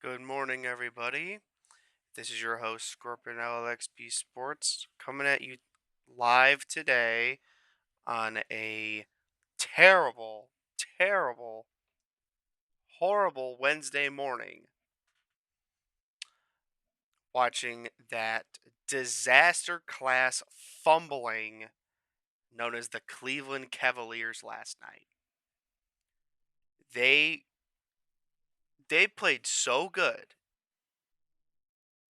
Good morning, everybody. This is your host, Scorpion LLXP Sports, coming at you live today on a terrible, terrible, horrible Wednesday morning, watching that disaster class fumbling known as the Cleveland Cavaliers last night. They they played so good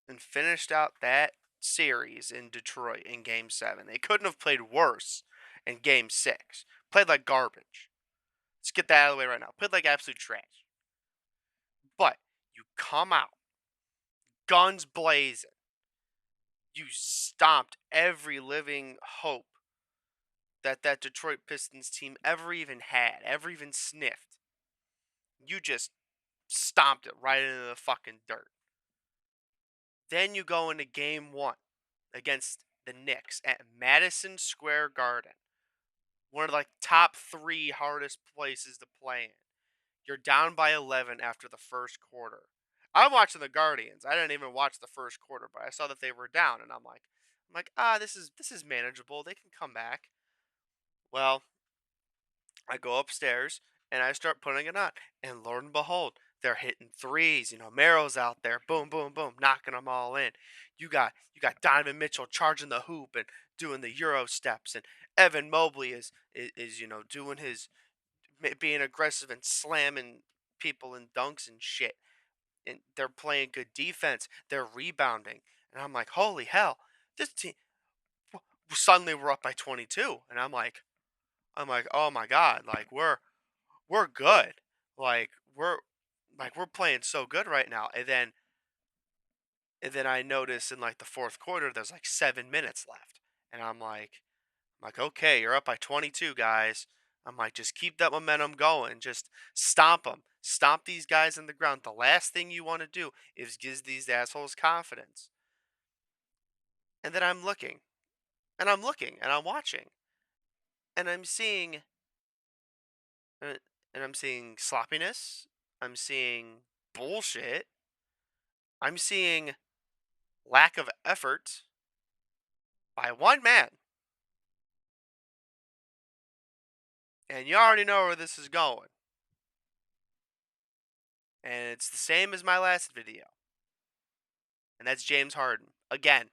and finished out that series in Detroit in game 7. They couldn't have played worse in game 6. Played like garbage. Let's get that out of the way right now. Played like absolute trash. But you come out guns blazing. You stomped every living hope that Detroit Pistons team ever even had, ever even sniffed. You just stomped it right into the fucking dirt. Then you go into game 1 against the Knicks at Madison Square Garden. One of the top 3 hardest places to play in. You're down by 11 after the first quarter. I'm watching the Guardians. I didn't even watch the first quarter, but I saw that they were down, and I'm like, this is manageable. They can come back. Well, I go upstairs and I start putting it on, and lo and behold, they're hitting threes. Merrill's out there, boom, boom, boom, knocking them all in. You got Donovan Mitchell charging the hoop and doing the Euro steps, and Evan Mobley is doing his being aggressive and slamming people in dunks and shit. And they're playing good defense. They're rebounding, and I'm like, holy hell, this team. Suddenly we're up by 22, and I'm like, oh my god, like we're good. Like we're playing so good right now. And then I notice in the fourth quarter there's 7 minutes left. And I'm like, okay, you're up by 22, guys. I'm like, just keep that momentum going. Just stomp them. Stomp these guys in the ground. The last thing you want to do is give these assholes confidence. And then I'm looking, and I'm watching, and uh, I'm seeing sloppiness. I'm seeing bullshit. I'm seeing lack of effort by one man. And you already know where this is going. And it's the same as my last video. And that's James Harden. Again.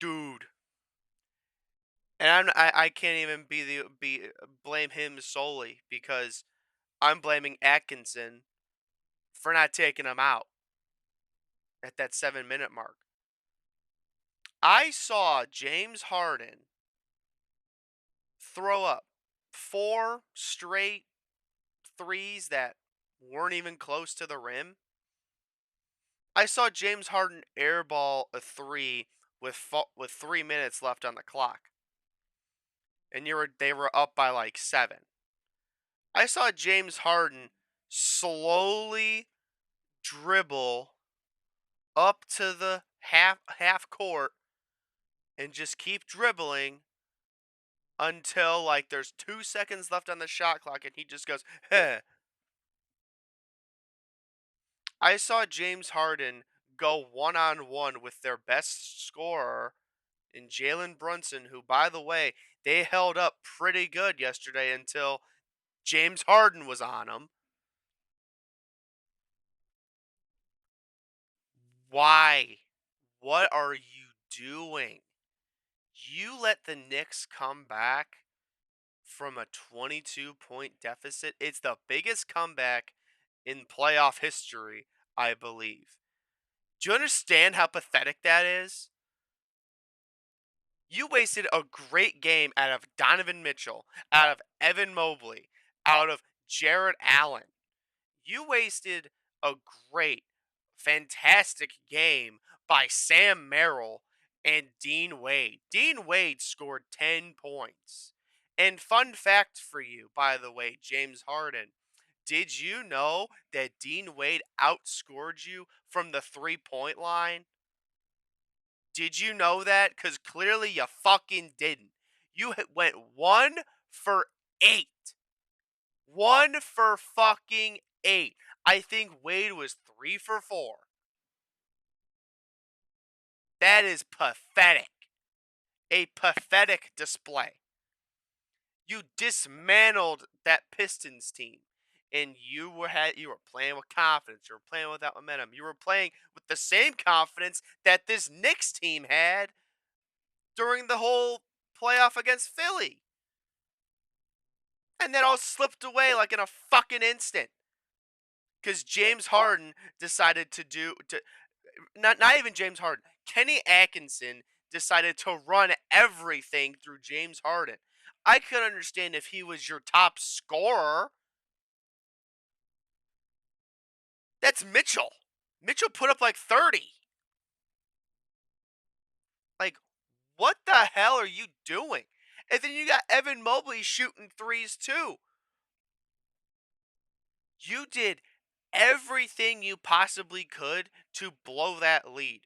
Dude. And I can't even blame him solely because I'm blaming Atkinson for not taking him out at that 7 minute mark. I saw James Harden throw up 4 straight threes that weren't even close to the rim. I saw James Harden airball a 3 with 3 minutes left on the clock, and they were up by 7. I saw James Harden slowly dribble up to the half court and just keep dribbling until there's 2 seconds left on the shot clock, and he just goes, "Heh." I saw James Harden go one-on-one with their best scorer in Jalen Brunson, who, by the way, they held up pretty good yesterday until James Harden was on him. Why? What are you doing? You let the Knicks come back from a 22-point deficit. It's the biggest comeback in playoff history, I believe. Do you understand how pathetic that is? You wasted a great game out of Donovan Mitchell, out of Evan Mobley, out of Jared Allen. You wasted a great, fantastic game by Sam Merrill and Dean Wade. Dean Wade scored 10 points. And fun fact for you, by the way, James Harden. Did you know that Dean Wade outscored you from the 3-point line? Did you know that? Because clearly you fucking didn't. You went 1 for 8. 1 for fucking 8. I think Wade was 3 for 4. That is pathetic. A pathetic display. You dismantled that Pistons team, and you were playing with confidence. You were playing without momentum. You were playing with the same confidence that this Knicks team had during the whole playoff against Philly, and that all slipped away like in a fucking instant because James Harden decided to not even James Harden. Kenny Atkinson decided to run everything through James Harden. I could understand if he was your top scorer. That's Mitchell. Mitchell put up like 30. Like, what the hell are you doing? And then you got Evan Mobley shooting threes too. You did everything you possibly could to blow that lead.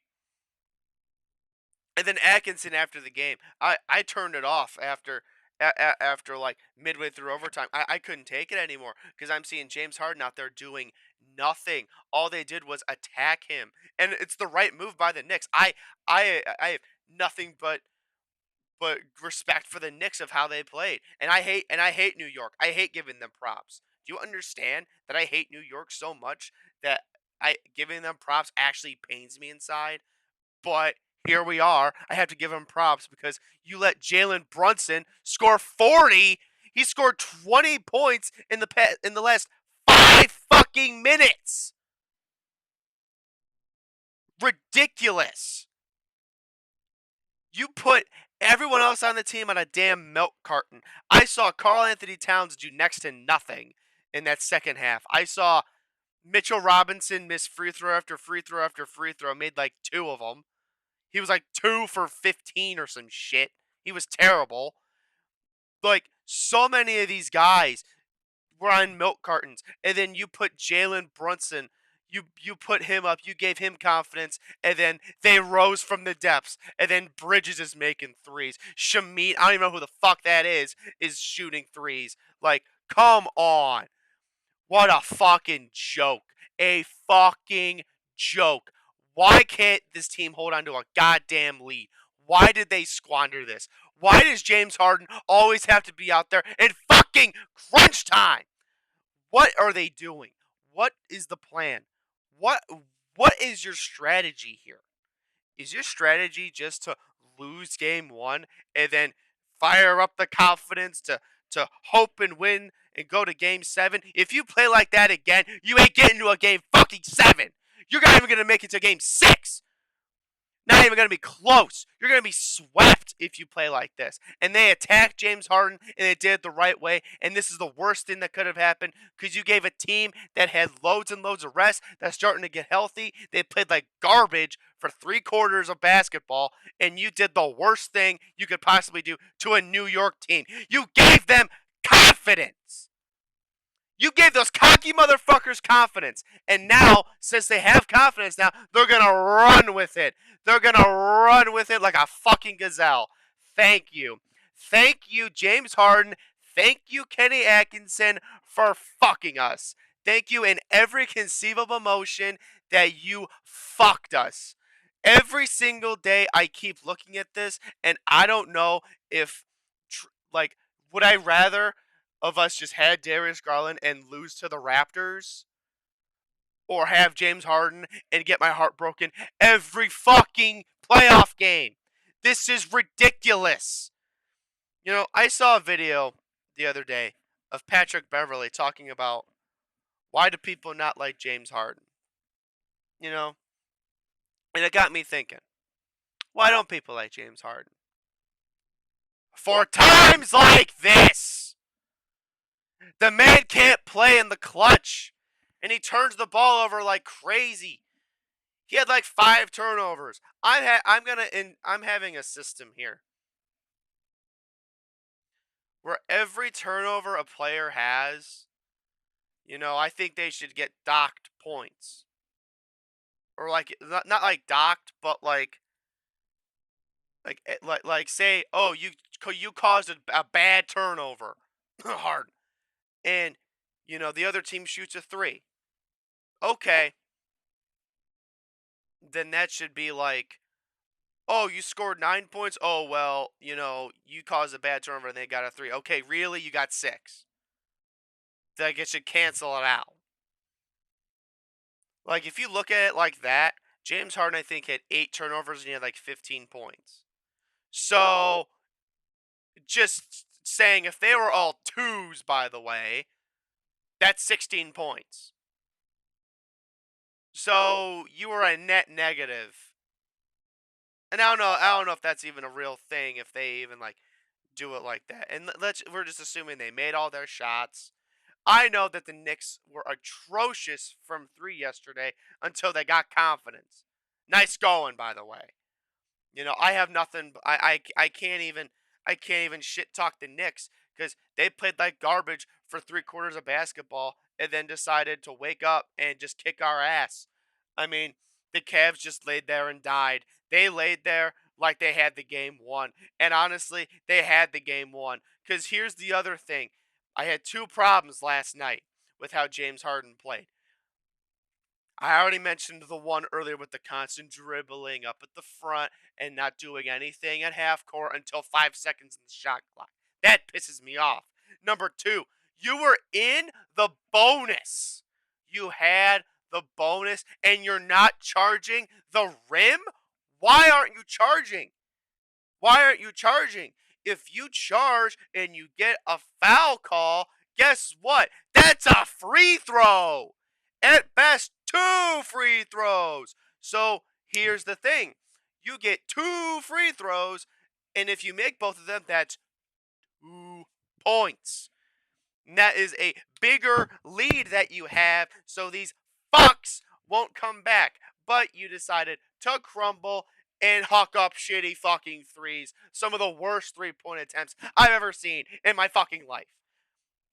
And then Atkinson after the game, I turned it off after like midway through overtime. I couldn't take it anymore because I'm seeing James Harden out there doing nothing. All they did was attack him, and it's the right move by the Knicks. I have nothing but respect for the Knicks of how they played, and I hate New York. I hate giving them props. Do you understand that I hate New York so much that I giving them props actually pains me inside? But here we are. I have to give him props because you let Jalen Brunson score 40. He scored 20 points in the last 5 fucking minutes. Ridiculous. You put everyone else on the team on a damn milk carton. I saw Karl Anthony Towns do next to nothing in that second half. I saw Mitchell Robinson miss free throw after free throw after free throw, made like 2 of them. He was like 2 for 15 or some shit. He was terrible. Like, so many of these guys were on milk cartons. And then you put Jalen Brunson, you put him up, you gave him confidence, and then they rose from the depths. And then Bridges is making threes. Shamit, I don't even know who the fuck that is shooting threes. Like, come on. What a fucking joke. A fucking joke. Why can't this team hold on to a goddamn lead? Why did they squander this? Why does James Harden always have to be out there in fucking crunch time? What are they doing? What is the plan? What what is your strategy here? Is your strategy just to lose game 1 and then fire up the confidence to hope and win and go to game 7? If you play like that again, you ain't getting to a game fucking 7. You're not even going to make it to game 6. Not even going to be close. You're going to be swept if you play like this. And they attacked James Harden, and they did it the right way. And this is the worst thing that could have happened because you gave a team that had loads and loads of rest, that's starting to get healthy. They played like garbage for 3 quarters of basketball, and you did the worst thing you could possibly do to a New York team. You gave them confidence. You gave those cocky motherfuckers confidence. And now, since they have confidence now, they're going to run with it. They're going to run with it like a fucking gazelle. Thank you. Thank you, James Harden. Thank you, Kenny Atkinson, for fucking us. Thank you in every conceivable motion that you fucked us. Every single day I keep looking at this, and I don't know if, like, would I rather of us just had Darius Garland and lose to the Raptors, or have James Harden and get my heart broken every fucking playoff game? This is ridiculous. You know, I saw a video the other day of Patrick Beverley talking about why do people not like James Harden? You know, and it got me thinking, why don't people like James Harden? For times like this! The man can't play in the clutch, and he turns the ball over like crazy. He had like 5 turnovers. I'm having a system here where every turnover a player has, I think they should get docked points, or like not like docked, but like say, oh, you caused a bad turnover, hard, and The other team shoots a 3. Okay, then that should be like, oh, you scored 9 points. Oh well, you caused a bad turnover and they got a 3. Okay, really, you got 6. Like it should cancel it out. Like if you look at it like that, James Harden I think had 8 turnovers and he had like 15 points. So just saying, if they were all 2s, by the way, that's 16 points. So you were a net negative. And I don't know if that's even a real thing, if they even like do it like that. And we're just assuming they made all their shots. I know that the Knicks were atrocious from 3 yesterday until they got confidence. Nice going, by the way. I have nothing. I can't even shit talk the Knicks because they played like garbage for 3 quarters of basketball and then decided to wake up and just kick our ass. I mean, the Cavs just laid there and died. They laid there like they had the game won, and honestly, they had the game won. Because here's the other thing: I had 2 problems last night with how James Harden played. I already mentioned the one earlier with the constant dribbling up at the front and not doing anything at half court until 5 seconds in the shot clock. That pisses me off. Number 2, you were in the bonus. You had the bonus and you're not charging the rim? Why aren't you charging? Why aren't you charging? If you charge and you get a foul call, guess what? That's a free throw. At best, 2 free throws. So here's the thing: you get 2 free throws, and if you make both of them, that's 2 points. And that is a bigger lead that you have, so these fucks won't come back. But you decided to crumble and huck up shitty fucking threes. Some of the worst 3-point attempts I've ever seen in my fucking life.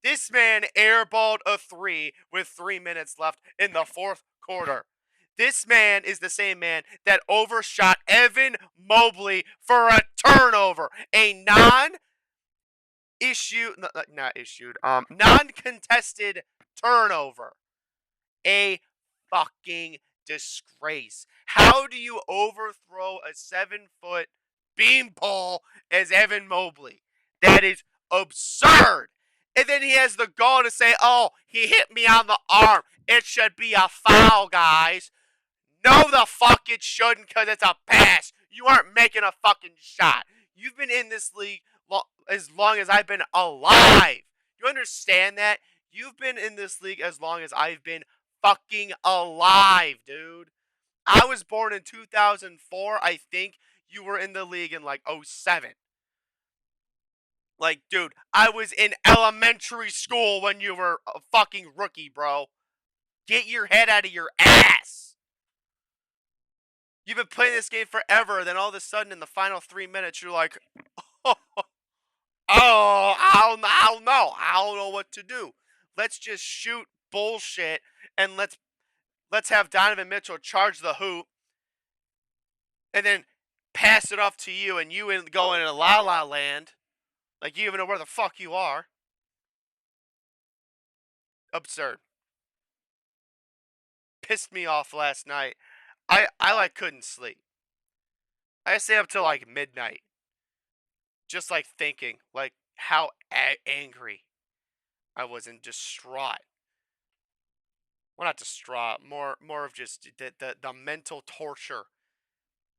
This man airballed a 3 with 3 minutes left in the 4th quarter. This man is the same man that overshot Evan Mobley for a turnover. A non-contested turnover. A fucking disgrace. How do you overthrow a 7-foot beanpole as Evan Mobley? That is absurd. And then he has the gall to say, oh, he hit me on the arm. It should be a foul, guys. No, the fuck it shouldn't, because it's a pass. You aren't making a fucking shot. You've been in this league as long as I've been alive. You understand that? You've been in this league as long as I've been fucking alive, dude. I was born in 2004. I think you were in the league in like '07. Like, dude, I was in elementary school when you were a fucking rookie, bro. Get your head out of your ass. You've been playing this game forever, then all of a sudden in the final 3 minutes, you're like, oh, I don't know. I don't know what to do. Let's just shoot bullshit and let's have Donovan Mitchell charge the hoop and then pass it off to you and you go in la la land. Like you even know where the fuck you are. Absurd. Pissed me off last night. I like couldn't sleep. I stayed up till like midnight. Just like thinking like how angry I was and distraught. Well, not distraught, more of just the mental torture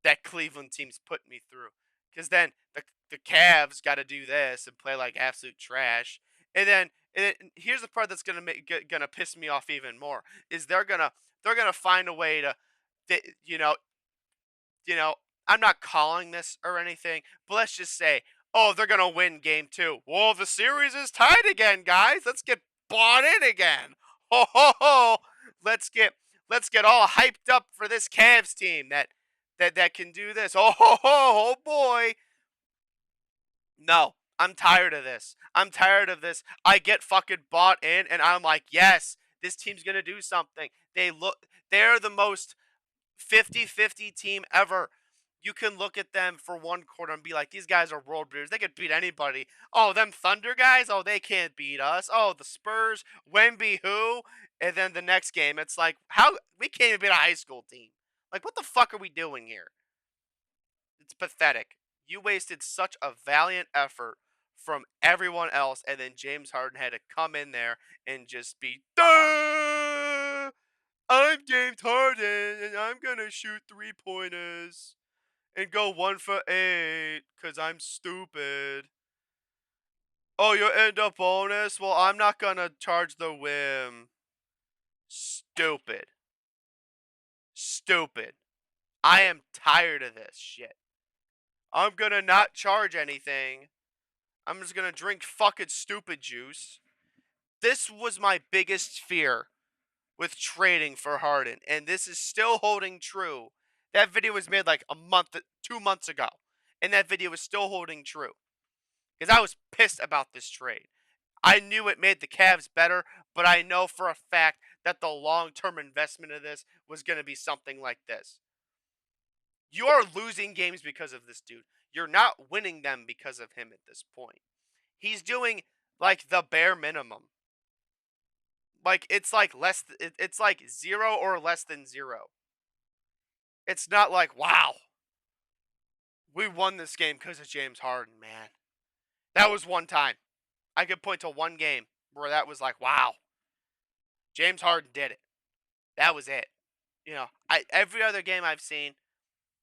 that Cleveland team's put me through. Because then the Cavs got to do this and play like absolute trash, and then here's the part that's gonna piss me off even more is they're gonna find a way to, you know you know I'm not calling this or anything, but let's just say, oh, they're gonna win game 2. Well, the series is tied again, guys. Let's get bought in again. Ho ho ho! Let's get all hyped up for this Cavs team that can do this. Oh ho ho! Oh boy! No, I'm tired of this. I'm tired of this. I get fucking bought in, and I'm like, yes, this team's gonna do something. They're the most 50-50 team ever. you can look at them for one quarter and be like, these guys are world beaters. They could beat anybody. Oh, them Thunder guys? Oh, they can't beat us. Oh, the Spurs, Wemby, who? And then the next game, it's like, how we can't even beat a high school team. Like, what the fuck are we doing here? It's pathetic. You wasted such a valiant effort from everyone else, and then James Harden had to come in there and just be, "Duh! I'm James Harden, and I'm gonna shoot 3-pointers and go 1 for 8 because I'm stupid. Oh, you'll end up bonus? Well, I'm not gonna charge the whim. Stupid. Stupid. I am tired of this shit. I'm gonna not charge anything. I'm just gonna drink fucking stupid juice. This was my biggest fear with trading for Harden, and this is still holding true. That video was made like 2 months ago, and that video is still holding true. Because I was pissed about this trade. I knew it made the Cavs better, but I know for a fact that the long-term investment of this was going to be something like this. You are losing games because of this dude. You're not winning them because of him at this point. He's doing like the bare minimum. Like it's like it's like 0 or less than 0. It's not like, wow, we won this game because of James Harden, man. That was one time. I could point to one game where that was like, wow, James Harden did it. That was it. Every other game I've seen,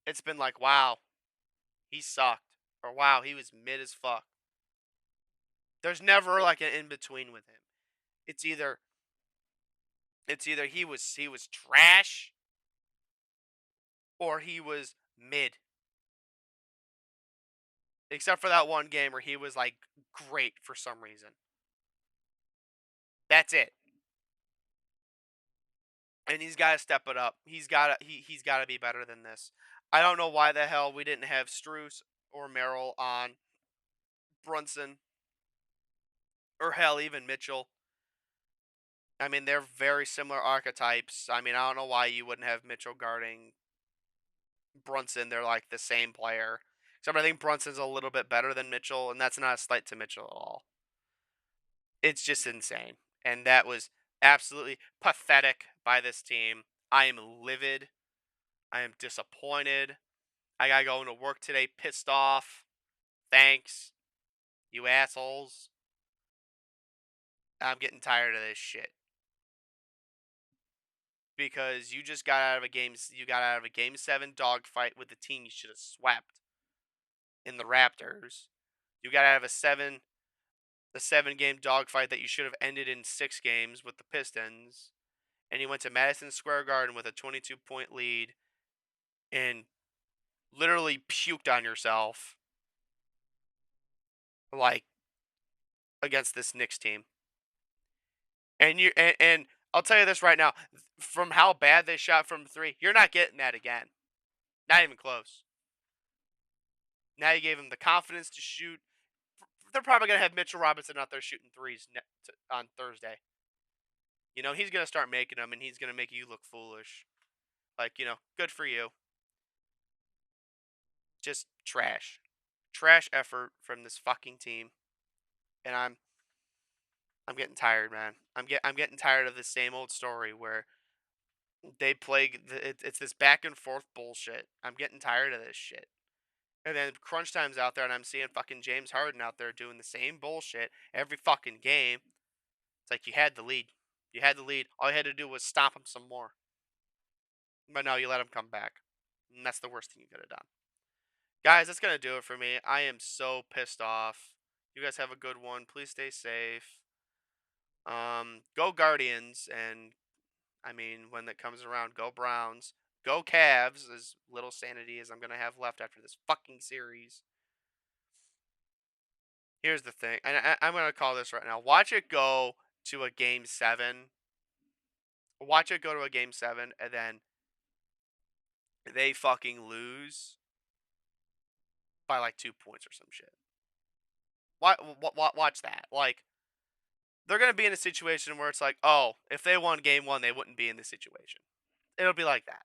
it's been like, wow, he sucked, or wow, he was mid as fuck. There's never like an in between with him. It's either he was trash or he was mid. Except for that one game where he was like great for some reason. That's it. And he's got to step it up. He's got to be better than this. I don't know why the hell we didn't have Struce or Merrill on Brunson, or hell, even Mitchell. I mean, they're very similar archetypes. I mean, I don't know why you wouldn't have Mitchell guarding Brunson. They're like the same player. Except I think Brunson's a little bit better than Mitchell, and that's not a slight to Mitchell at all. It's just insane. And that was absolutely pathetic by this team. I am livid. I am disappointed. I gotta go into work today pissed off. Thanks, you assholes. I'm getting tired of this shit. Because you just got out of a game 7 dogfight with the team you should have swept in the Raptors. You got out of a 7-game dogfight that you should have ended in 6 games with the Pistons. And you went to Madison Square Garden with a 22-point lead and literally puked on yourself, like, against this Knicks team. And I'll tell you this right now, from how bad they shot from 3, you're not getting that again. Not even close. Now you gave them the confidence to shoot. They're probably going to have Mitchell Robinson out there shooting threes on Thursday. He's going to start making them, and he's going to make you look foolish. Like, good for you. Just trash. Trash effort from this fucking team. And I'm getting tired, man. I'm getting tired of the same old story where they play. It's this back and forth bullshit. I'm getting tired of this shit. And then crunch time's out there, and I'm seeing fucking James Harden out there doing the same bullshit every fucking game. It's like you had the lead. You had the lead. All you had to do was stop him some more. But no, you let him come back. And that's the worst thing you could have done. Guys, that's going to do it for me. I am so pissed off. You guys have a good one. Please stay safe. Go Guardians, and I mean, when that comes around, go Browns. Go Cavs, as little sanity as I'm going to have left after this fucking series. Here's the thing, and I'm going to call this right now. Watch it go to a game 7. Watch it go to a game 7, and then they fucking lose by like 2 points or some shit. Watch that. Like, they're going to be in a situation where it's like, oh, if they won game 1, they wouldn't be in this situation. It'll be like that.